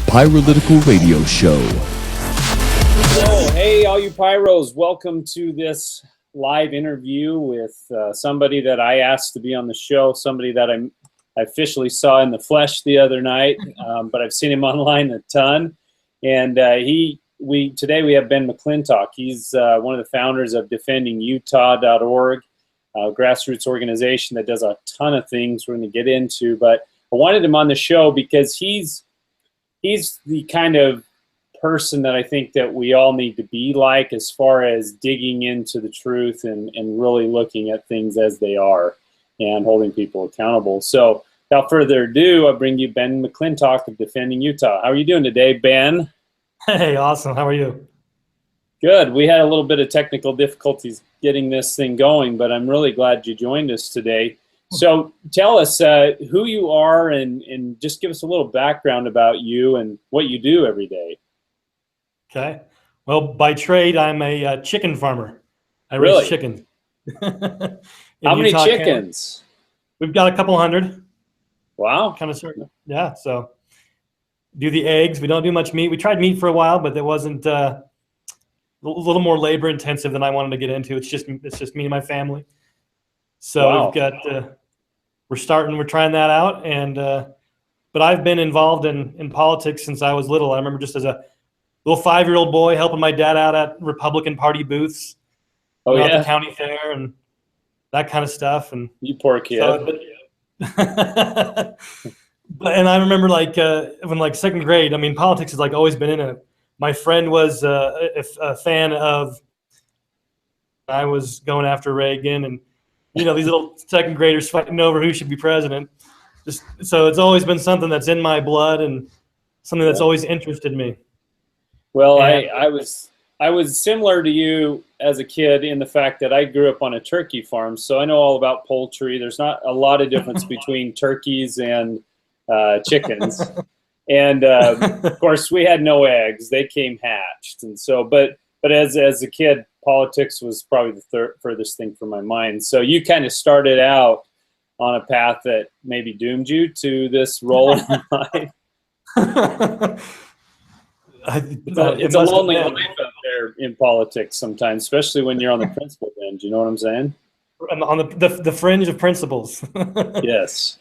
PYROLITICAL Radio Show. So, hey, all you Pyros, welcome to this live interview with somebody that I asked to be on the show, somebody that I officially saw in the flesh the other night, but I've seen him online a ton. And today we have Ben McClintock. He's one of the founders of DefendingUtah.org, a grassroots organization that does a ton of things we're going to get into. But I wanted him on the show because he's the kind of person that I think that we all need to be like as far as digging into the truth and really looking at things as they are and holding people accountable. So without further ado, I bring you Ben McClintock of Defending Utah. How are you doing today, Ben? Hey, awesome. How are you? Good. We had a little bit of technical difficulties getting this thing going, but I'm really glad you joined us today. So tell us who you are and just give us a little background about you and what you do every day. Okay. Well, by trade, I'm a chicken farmer. I Really? raise chickens. How many chickens? We've got a couple hundred. Wow. Kind of certain. Yeah. So do the eggs. We don't do much meat. We tried meat for a while, but that wasn't a little more labor intensive than I wanted to get into. It's just me and my family. So Wow. we've got we're trying that out, and but I've been involved in politics since I was little. I remember just as a little 5-year-old boy helping my dad out at Republican Party booths, at the county fair and that kind of stuff. And you poor kid. And I remember when second grade. I mean, politics has always been in it. My friend was a fan of. I was going after Reagan, and these little second graders fighting over who should be president. So it's always been something that's in my blood and something that's always interested me. Well, I was similar to you as a kid in the fact that I grew up on a turkey farm, so I know all about poultry. There's not a lot of difference between turkeys and chickens, and of course we had no eggs; they came hatched. And so, but as a kid, politics was probably the furthest thing from my mind. So you kind of started out on a path that maybe doomed you to this role in life. It's a lonely life out there in politics sometimes, especially when you're on the principal bench. You know what I'm saying? On the fringe of principles. Yes,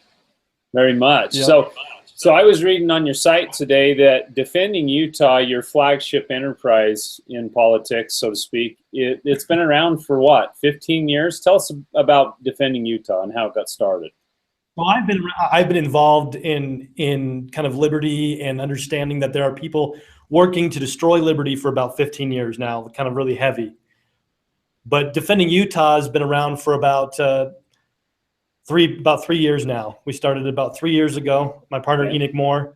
very much. Yeah. So I was reading on your site today that Defending Utah, your flagship enterprise in politics, so to speak, it's been around for what, 15 years? Tell us about Defending Utah and how it got started. Well, I've been involved in kind of liberty and understanding that there are people working to destroy liberty for about 15 years now, kind of really heavy. But Defending Utah has been around for about 3 years now. We started about 3 years ago. My partner Enoch Moore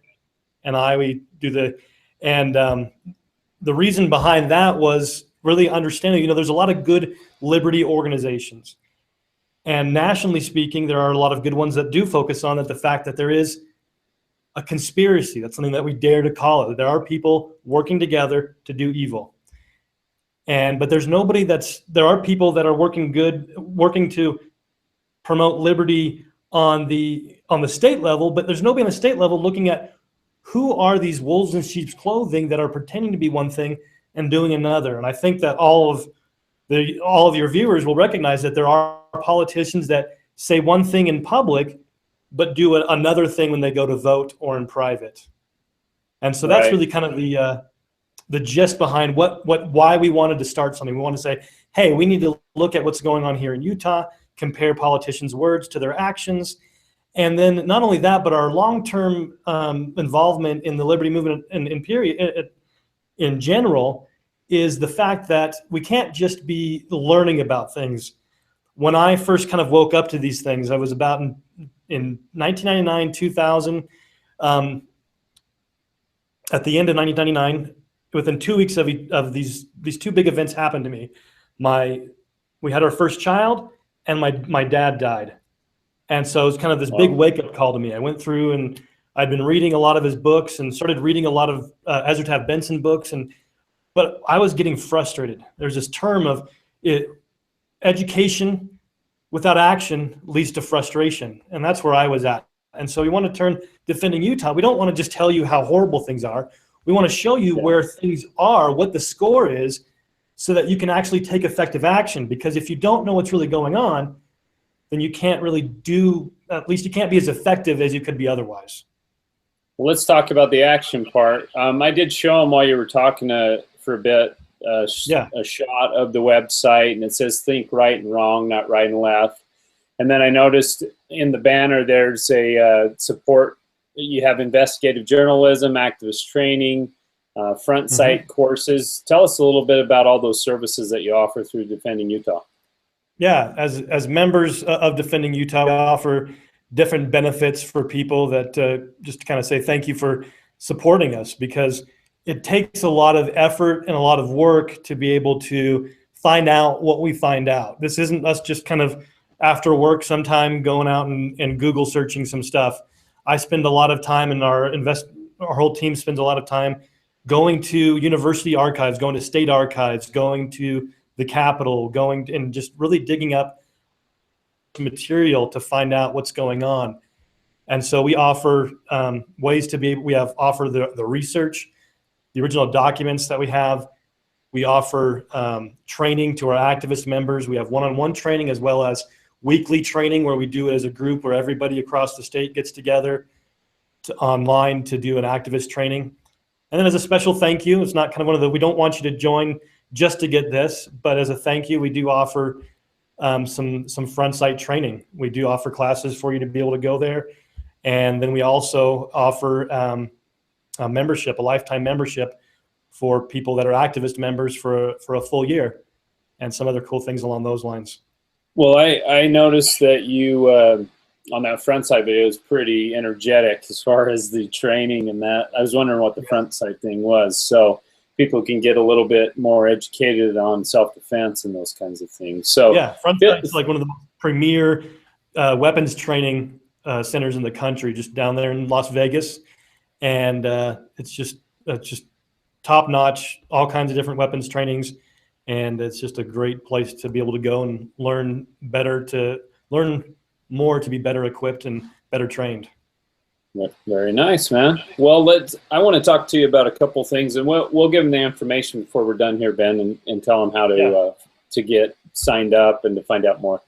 and we do the reason behind that was really understanding. There's a lot of good liberty organizations, and nationally speaking, there are a lot of good ones that do focus on the fact that there is a conspiracy. That's something that we dare to call it. There are people working together to do evil, but there are people that are working to promote liberty on the state level, but there's nobody on the state level looking at who are these wolves in sheep's clothing that are pretending to be one thing and doing another. And I think that all of your viewers will recognize that there are politicians that say one thing in public but do another thing when they go to vote or in private. And so that's really kind of the gist behind why we wanted to start something. We want to say, hey, we need to look at what's going on here in Utah, compare politicians' words to their actions, and then not only that, but our long-term involvement in the liberty movement in general is the fact that we can't just be learning about things. When I first kind of woke up to these things, I was about in 1999, 2000. At the end of 1999, within 2 weeks of these two big events happened to me. We had our first child, and my dad died. And so it was kind of this big wake-up call to me. I went through and I'd been reading a lot of his books and started reading a lot of Ezra Taft Benson books, but I was getting frustrated. There's this term of education without action leads to frustration, and that's where I was at. And so we want to turn Defending Utah. We don't want to just tell you how horrible things are. We want to show you where things are, what the score is, so that you can actually take effective action. Because if you don't know what's really going on, then you can't really at least you can't be as effective as you could be otherwise. Well, let's talk about the action part. I did show them while you were talking for a bit, a shot of the website, and it says think right and wrong, not right and left. And then I noticed in the banner there's a support. You have investigative journalism, activist training, front site courses. Tell us a little bit about all those services that you offer through Defending Utah. Yeah, as members of Defending Utah, we offer different benefits for people that just to kind of say thank you for supporting us, because it takes a lot of effort and a lot of work to be able to find out what we find out. This isn't us just kind of after work sometime going out and Google searching some stuff. I spend a lot of time, and our whole team spends a lot of time going to university archives, going to state archives, going to the Capitol, going and just really digging up material to find out what's going on. And so we offer ways to be. We offer the research, the original documents that we have. We offer training to our activist members. We have one-on-one training as well as weekly training where we do it as a group where everybody across the state gets together online to do an activist training. And then as a special thank you, it's not kind of one of the, we don't want you to join just to get this, but as a thank you, we do offer some front site training. We do offer classes for you to be able to go there. And then we also offer a membership, a lifetime membership for people that are activist members for a full year, and some other cool things along those lines. Well, I noticed that you, on that front side video, is pretty energetic as far as the training and that. I was wondering what the front side thing was, so people can get a little bit more educated on self-defense and those kinds of things. So yeah, front side is like one of the premier weapons training centers in the country, just down there in Las Vegas, and it's just top notch, all kinds of different weapons trainings. And it's just a great place to be able to go and learn more, to be better equipped and better trained. Very nice, man. Well, I want to talk to you about a couple things, and we'll give them the information before we're done here, Ben, and tell them how to get signed up and to find out more.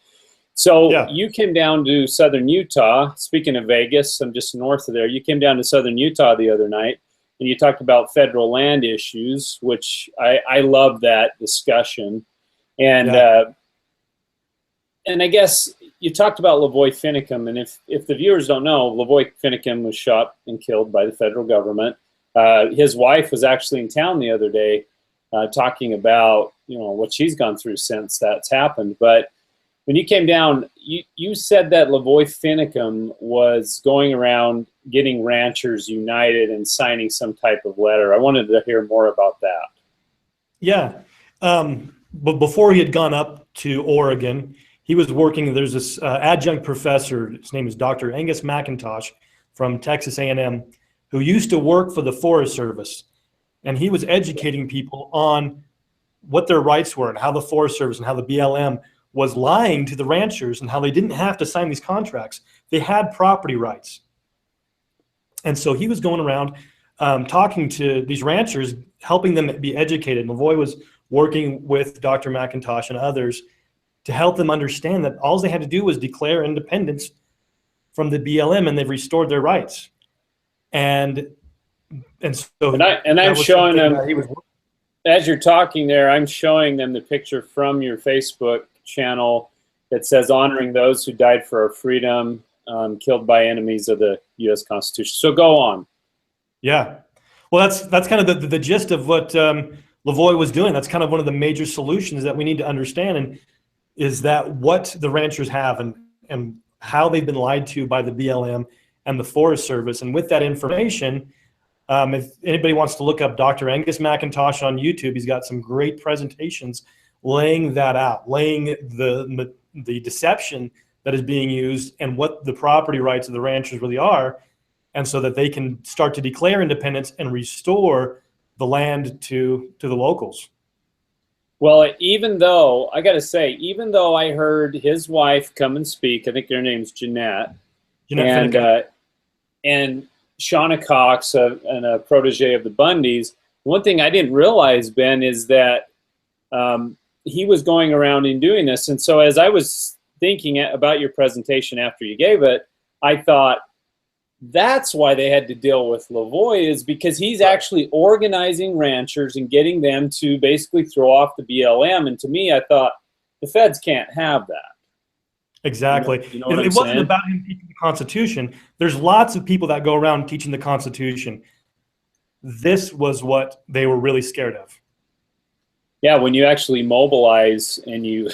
So you came down to Southern Utah. Speaking of Vegas, I'm just north of there. You came down to Southern Utah the other night, and you talked about federal land issues, which I love that discussion. And and I guess you talked about Lavoy Finicum, and if the viewers don't know, Lavoy Finicum was shot and killed by the federal government. His wife was actually in town the other day talking about what she's gone through since that's happened. But when you came down, you said that Lavoy Finicum was going around getting ranchers united and signing some type of letter. I wanted to hear more about that. Yeah. But before he had gone up to Oregon, he was working, there's this adjunct professor, his name is Dr. Angus McClintock from Texas A&M, who used to work for the Forest Service. And he was educating people on what their rights were and how the Forest Service and how the BLM was lying to the ranchers and how they didn't have to sign these contracts. They had property rights. And so he was going around talking to these ranchers, helping them be educated. Lavoy was working with Dr. McClintock and others to help them understand that all they had to do was declare independence from the BLM, and they've restored their rights. And so I'm showing them, as you're talking there, I'm showing them the picture from your Facebook channel that says honoring those who died for our freedom, killed by enemies of the U.S. Constitution. So go on. Yeah. Well, that's kind of the gist of what Lavoy was doing. That's kind of one of the major solutions that we need to understand, and is that what the ranchers have and how they've been lied to by the BLM and the Forest Service. And with that information, if anybody wants to look up Dr. Angus McClintock on YouTube, he's got some great presentations laying that out, laying the deception that is being used and what the property rights of the ranchers really are, and so that they can start to declare independence and restore the land to the locals. Well, even though I I heard his wife come and speak, I think their name's Jeanette, and and Shauna Cox, and a protege of the Bundys. One thing I didn't realize, Ben, is that he was going around and doing this. And so as I was thinking about your presentation after you gave it, I thought, that's why they had to deal with Lavoy, is because he's actually organizing ranchers and getting them to basically throw off the BLM. And to me, I thought, the feds can't have that. Exactly. You know what it I'm wasn't saying? about him teaching the Constitution. There's lots of people that go around teaching the Constitution. This was what they were really scared of. Yeah, when you actually mobilize and you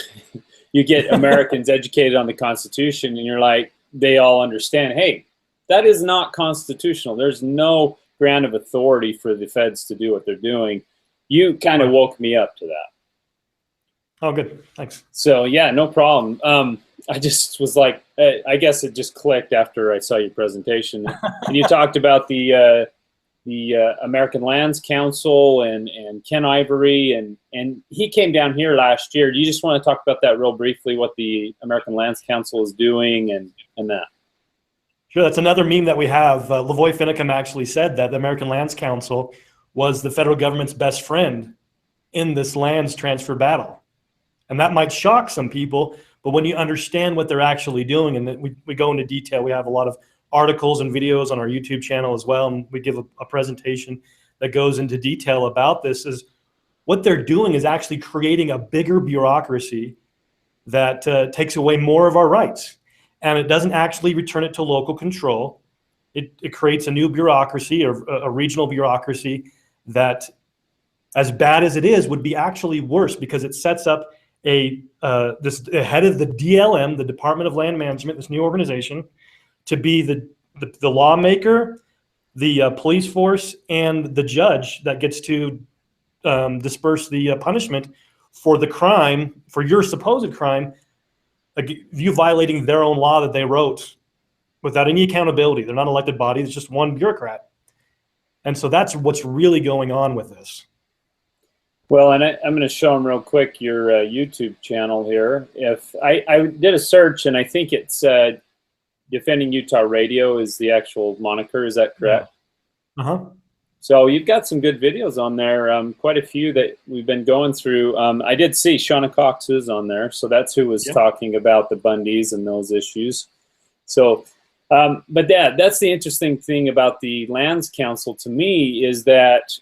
get Americans educated on the Constitution, and you're like, they all understand, hey, that is not constitutional. There's no grant of authority for the feds to do what they're doing. You kind of woke me up to that. Oh, good. Thanks. So, yeah, no problem. I just was like, I guess it just clicked after I saw your presentation. And you talked about the American Lands Council and Ken Ivory, and he came down here last year. Do you just want to talk about that real briefly, what the American Lands Council is doing and that? Sure, that's another meme that we have. Lavoy Finicum actually said that the American Lands Council was the federal government's best friend in this lands transfer battle. And that might shock some people, but when you understand what they're actually doing, and we go into detail, we have a lot of articles and videos on our YouTube channel as well, and we give a presentation that goes into detail about this, is what they're doing is actually creating a bigger bureaucracy that takes away more of our rights. And it doesn't actually return it to local control. It creates a new bureaucracy, or a regional bureaucracy that, as bad as it is, would be actually worse, because it sets up the head of the DLM, the Department of Land Management, this new organization, to be the lawmaker, the police force, and the judge that gets to disperse the punishment for the crime, for your supposed crime, you violating their own law that they wrote without any accountability. They're not an elected body. It's just one bureaucrat. And so that's what's really going on with this. Well, and I'm going to show them real quick your YouTube channel here. If I did a search, and I think it's Defending Utah Radio is the actual moniker. Is that correct? Uh-huh. So you've got some good videos on there, quite a few that we've been going through. I did see Shauna Cox is on there, so that's who was talking about the Bundys and those issues. So, but that's the interesting thing about the Lands Council to me, is that,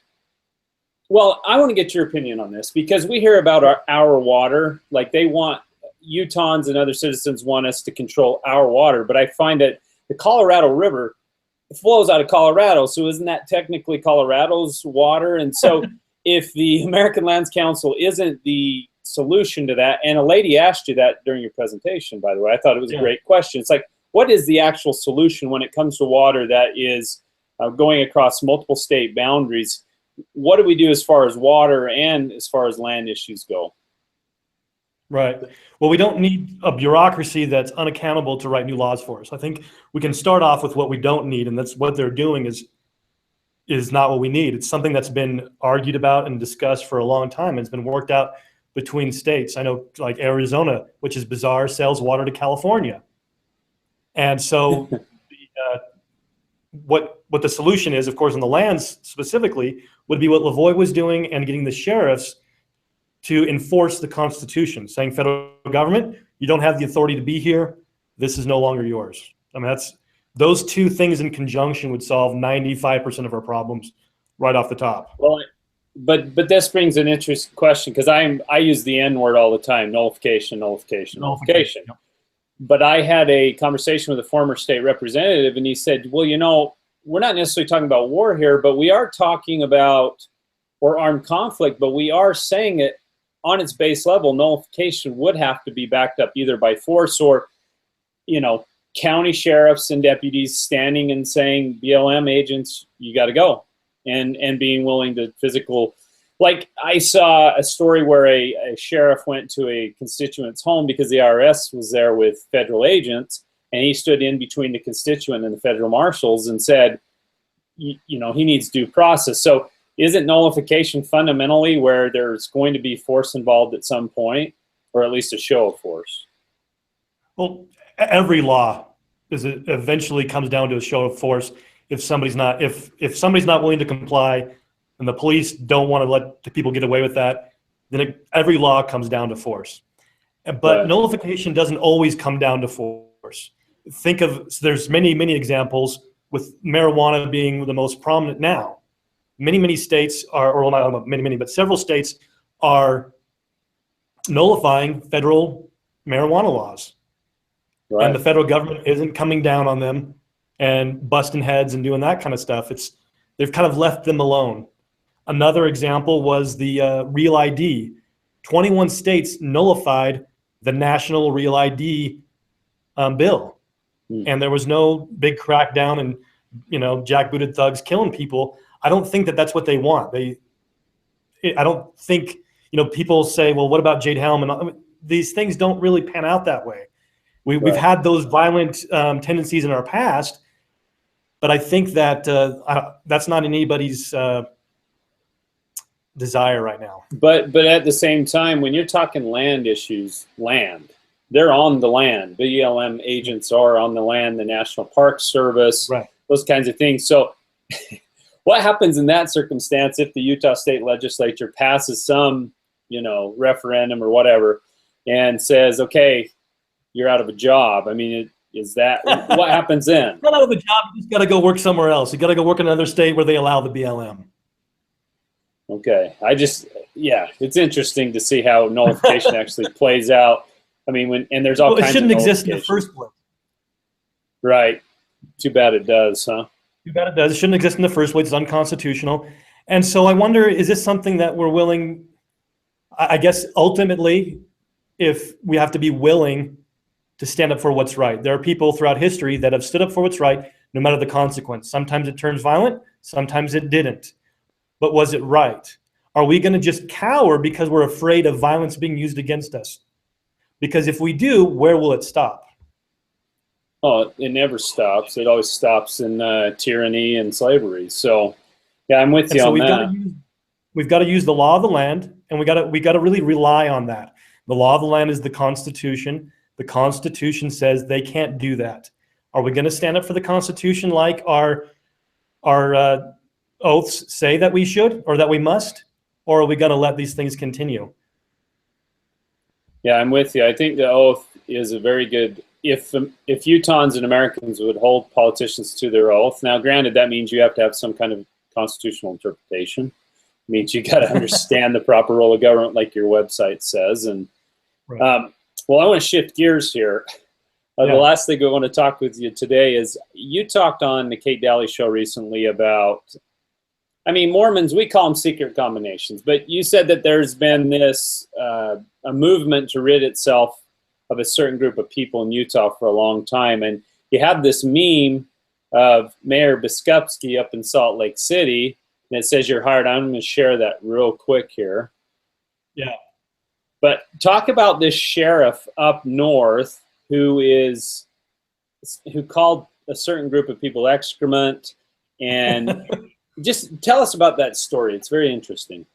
well, I want to get your opinion on this, because we hear about our water, like they want, Utahns and other citizens want us to control our water, but I find that the Colorado River, it flows out of Colorado, so isn't that technically Colorado's water? And so if the American Lands Council isn't the solution to that, and a lady asked you that during your presentation, by the way, I thought it was a great question. It's like, what is the actual solution when it comes to water that is going across multiple state boundaries? What do we do as far as water and as far as land issues go? Right. Well, we don't need a bureaucracy that's unaccountable to write new laws for us. I think we can start off with what we don't need, and that's what they're doing is not what we need. It's something that's been argued about and discussed for a long time, and it's been worked out between states. I know, like Arizona, which is bizarre, sells water to California. And so what the solution is, of course, on the lands specifically, would be what Lavoy was doing, and getting the sheriffs to enforce the Constitution, saying, federal government, you don't have the authority to be here. This is no longer yours. I mean, those two things in conjunction would solve 95% of our problems right off the top. Well, but this brings an interesting question, because I use the N word all the time: nullification, nullification, nullification. Yep. But I had a conversation with a former state representative, and he said, well, you know, we're not necessarily talking about war here, but we are talking about, or armed conflict, but we are saying it on its base level. Nullification would have to be backed up either by force, or, you know, county sheriffs and deputies standing and saying, BLM agents, you got to go, and being willing to physical. Like, I saw a story where a sheriff went to a constituent's home because the IRS was there with federal agents, and he stood in between the constituent and the federal marshals and said, you know, he needs due process. So isn't nullification fundamentally where there's going to be force involved at some point, or at least a show of force? Well, every law it eventually comes down to a show of force. If somebody's not willing to comply, and the police don't want to let the people get away with that, then every law comes down to force. But nullification doesn't always come down to force. There's many examples, with marijuana being the most prominent now. Many states are, or not many, but several states are nullifying federal marijuana laws. Right. And the federal government isn't coming down on them and busting heads and doing that kind of stuff. They've kind of left them alone. Another example was the Real ID. 21 states nullified the national Real ID bill. And there was no big crackdown and, jackbooted thugs killing people. I don't think that that's what they want. I don't think, people say, well, what about Jade Helm? And these things don't really pan out that way. We've had those violent tendencies in our past, but I think that that's not in anybody's desire right now. But at the same time, when you're talking land issues, they're on the land. BLM agents are on the land, the National Park Service, those kinds of things. So what happens in that circumstance if the Utah State Legislature passes some, referendum or whatever and says, okay, you're out of a job? I mean, is that what happens then? Not out of a job, you just got to go work somewhere else. You got to go work in another state where they allow the BLM. Okay. It's interesting to see how nullification actually plays out. I mean, and there's all kinds of. It shouldn't exist in the first place. Right. Too bad it does, huh? Too bad it does. It shouldn't exist in the first place. It's unconstitutional. And so I wonder, is this something that we're willing, I guess, ultimately, if we have to be willing to stand up for what's right. There are people throughout history that have stood up for what's right, no matter the consequence. Sometimes it turns violent, sometimes it didn't. But was it right? Are we going to just cower because we're afraid of violence being used against us? Because if we do, where will it stop? Oh, it never stops. It always stops in tyranny and slavery. So, yeah, I'm with you on that. We've got to use the law of the land, and we got to really rely on that. The law of the land is the Constitution. The Constitution says they can't do that. Are we going to stand up for the Constitution like our oaths say that we should or that we must? Or are we going to let these things continue? Yeah, I'm with you. I think the oath is a very good, if Utahns and Americans would hold politicians to their oath. Now, granted, that means you have to have some kind of constitutional interpretation. It means you got to understand the proper role of government, like your website says. And well, I want to shift gears here. The last thing I want to talk with you today is you talked on the Kate Daly show recently about, Mormons, we call them secret combinations, but you said that there's been this a movement to rid itself of a certain group of people in Utah for a long time. And you have this meme of Mayor Biskupski up in Salt Lake City, and it says you're hired. I'm going to share that real quick here. Yeah. But talk about this sheriff up north who called a certain group of people excrement, and just tell us about that story. It's very interesting.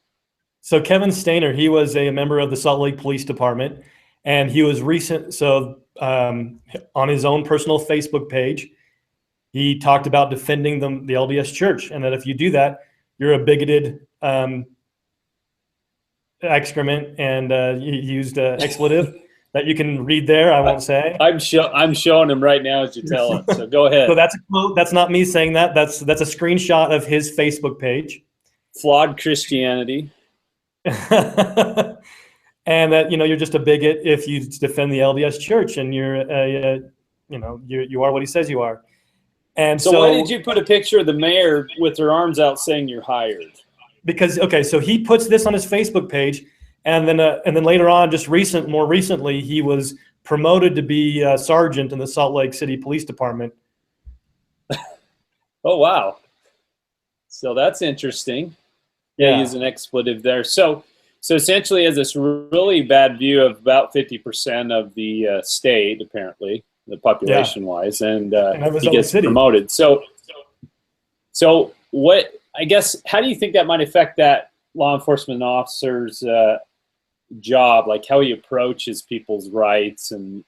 So Kevin Stainer, he was a member of the Salt Lake Police Department, and he was on his own personal Facebook page, he talked about defending the LDS Church, and that if you do that, you're a bigoted excrement, and he used an expletive that you can read there. I won't say. I'm showing him right now as you tell it. So go ahead. So that's a quote. That's not me saying that. That's a screenshot of his Facebook page. Flawed Christianity. And that you're just a bigot if you defend the LDS Church, and you're you are what he says you are. And so why did you put a picture of the mayor with her arms out saying you're hired? Because so he puts this on his Facebook page, and then later on, more recently, he was promoted to be a sergeant in the Salt Lake City Police Department. Oh wow! So that's interesting. Yeah, use an expletive there. So essentially, has this really bad view of about 50% of the state, apparently, the population-wise, and he gets promoted. So what? I guess, how do you think that might affect that law enforcement officer's job, like how he approaches people's rights? And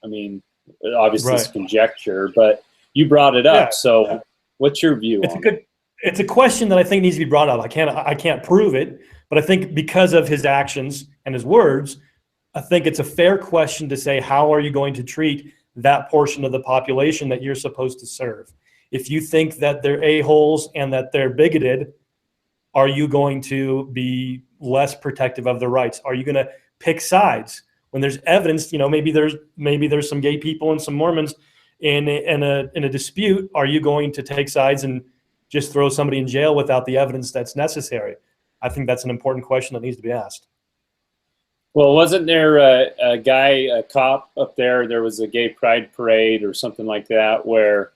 obviously it's conjecture, but you brought it up. Yeah. So what's your view on it? It's a question that I think needs to be brought up. I can't prove it, but I think because of his actions and his words, I think it's a fair question to say, how are you going to treat that portion of the population that you're supposed to serve? If you think that they're a-holes and that they're bigoted, are you going to be less protective of their rights? Are you going to pick sides when there's evidence? Maybe there's some gay people and some Mormons in a dispute. Are you going to take sides and just throw somebody in jail without the evidence that's necessary? I think that's an important question that needs to be asked. Well, wasn't there a cop up there? There was a gay pride parade or something like that where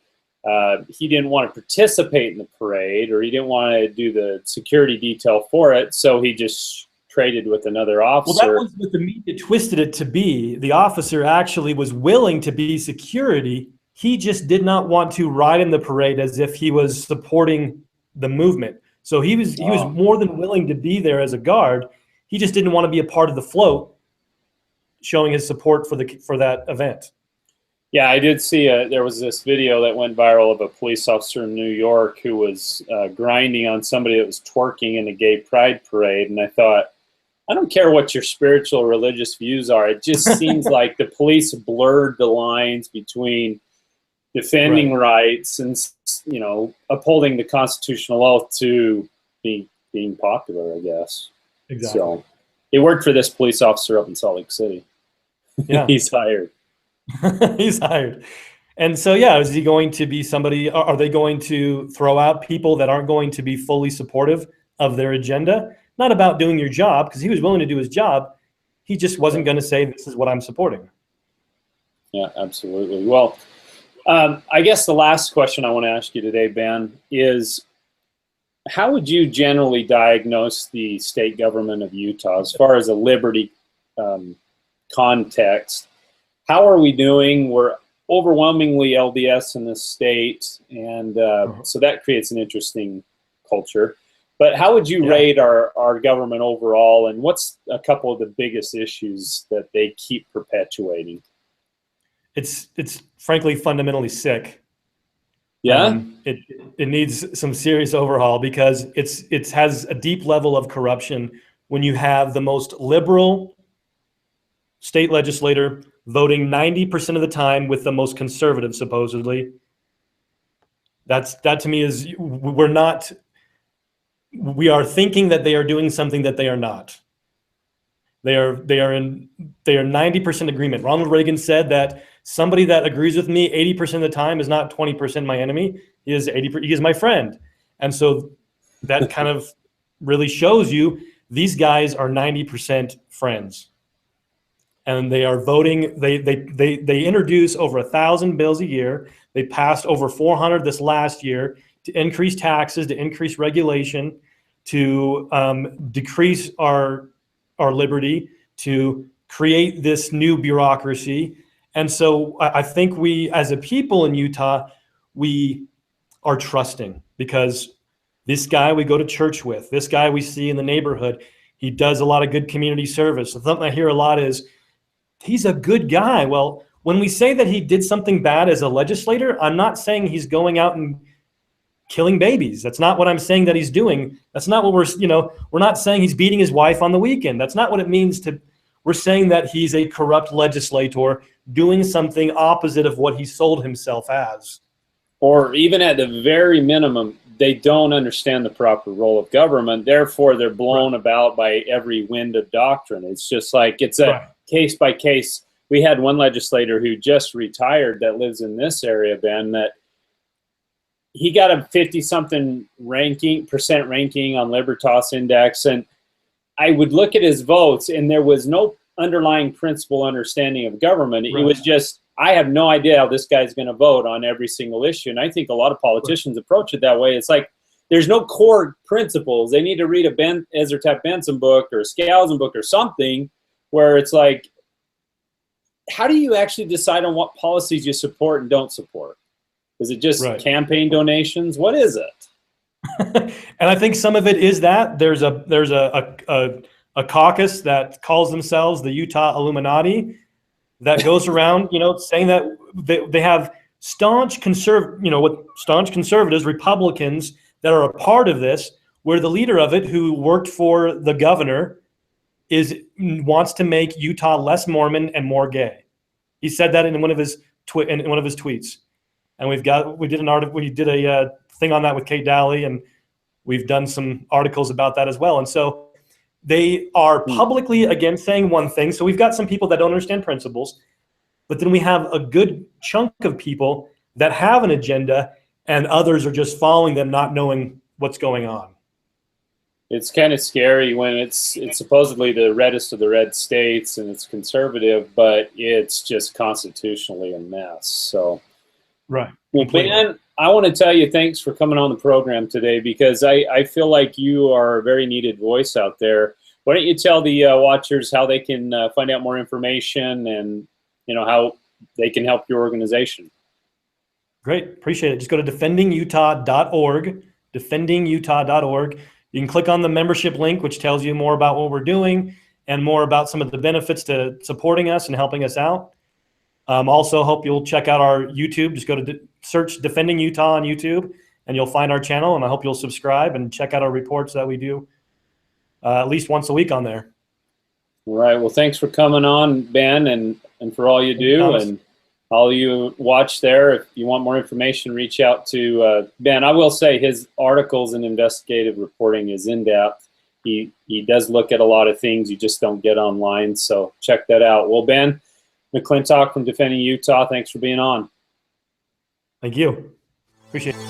he didn't want to participate in the parade, or he didn't want to do the security detail for it, so he just traded with another officer. Well, that was what the media twisted it to be. The officer actually was willing to be security. He just did not want to ride in the parade as if he was supporting the movement. So he was more than willing to be there as a guard. He just didn't want to be a part of the float, showing his support for that event. Yeah, I did see there was this video that went viral of a police officer in New York who was grinding on somebody that was twerking in a gay pride parade. And I thought, I don't care what your spiritual or religious views are. It just seems like the police blurred the lines between defending rights and, upholding the constitutional oath to being popular, I guess. Exactly. So it worked for this police officer up in Salt Lake City. Yeah. He's hired. He's hired. And so, yeah, is he going to be somebody? Are they going to throw out people that aren't going to be fully supportive of their agenda? Not about doing your job, because he was willing to do his job. He just wasn't going to say, this is what I'm supporting. Yeah, absolutely. Well, I guess the last question I want to ask you today, Ben, is how would you generally diagnose the state government of Utah as far as a liberty context? How are we doing? We're overwhelmingly LDS in this state, and so that creates an interesting culture. But how would you rate our government overall, and what's a couple of the biggest issues that they keep perpetuating? It's frankly fundamentally sick. Yeah, it needs some serious overhaul, because it has a deep level of corruption when you have the most liberal state legislator voting 90% of the time with the most conservative, supposedly. That to me is, we are thinking that they are doing something that they are not. They are 90% agreement. Ronald Reagan said that somebody that agrees with me 80% of the time is not 20% my enemy. He is my friend. And so that kind of really shows you these guys are 90% friends. And they are voting. They introduce over 1,000 bills a year. They passed over 400 this last year to increase taxes, to increase regulation, to decrease our liberty, to create this new bureaucracy. And so I think we, as a people in Utah, we are trusting, because this guy we go to church with, this guy we see in the neighborhood, he does a lot of good community service. Something I hear a lot is, he's a good guy. Well, when we say that he did something bad as a legislator, I'm not saying he's going out and killing babies. That's not what I'm saying that he's doing. That's not what we're not saying he's beating his wife on the weekend. That's not what it means we're saying that he's a corrupt legislator doing something opposite of what he sold himself as. Or even at the very minimum, they don't understand the proper role of government. Therefore, they're blown about by every wind of doctrine. It's just like, it's a case by case. We had one legislator who just retired that lives in this area, Ben, that he got a 50-something percent ranking on Libertas Index, and I would look at his votes, and there was no underlying principle understanding of government. It was just, I have no idea how this guy's going to vote on every single issue, and I think a lot of politicians approach it that way. It's like, there's no core principles. They need to read a Ezra Taft Benson book or a Skousen book or something, where it's like, how do you actually decide on what policies you support and don't support? Is it just campaign donations? What is it? And I think some of it is that there's a caucus that calls themselves the Utah Illuminati that goes around, saying that they have staunch conservatives, Republicans that are a part of this, where the leader of it, who worked for the governor, wants to make Utah less Mormon and more gay. He said that in one of his tweets. And we did a thing on that with Kate Dalley, and we've done some articles about that as well. And so they are publicly, again, saying one thing. So we've got some people that don't understand principles, but then we have a good chunk of people that have an agenda, and others are just following them, not knowing what's going on. It's kind of scary when it's supposedly the reddest of the red states and it's conservative, but it's just constitutionally a mess. So, right. Well, Ben, I want to tell you thanks for coming on the program today, because I feel like you are a very needed voice out there. Why don't you tell the watchers how they can find out more information and how they can help your organization? Great, appreciate it. Just go to defendingutah.org, defendingutah.org. You can click on the membership link, which tells you more about what we're doing and more about some of the benefits to supporting us and helping us out. Also, hope you'll check out our YouTube. Just go to search Defending Utah on YouTube, and you'll find our channel. And I hope you'll subscribe and check out our reports that we do at least once a week on there. All right. Well, thanks for coming on, Ben, and for all you do. And all you watch there, if you want more information, reach out to Ben. I will say his articles and investigative reporting is in-depth. He does look at a lot of things you just don't get online, so check that out. Well, Ben McClintock from Defending Utah, thanks for being on. Thank you. Appreciate it.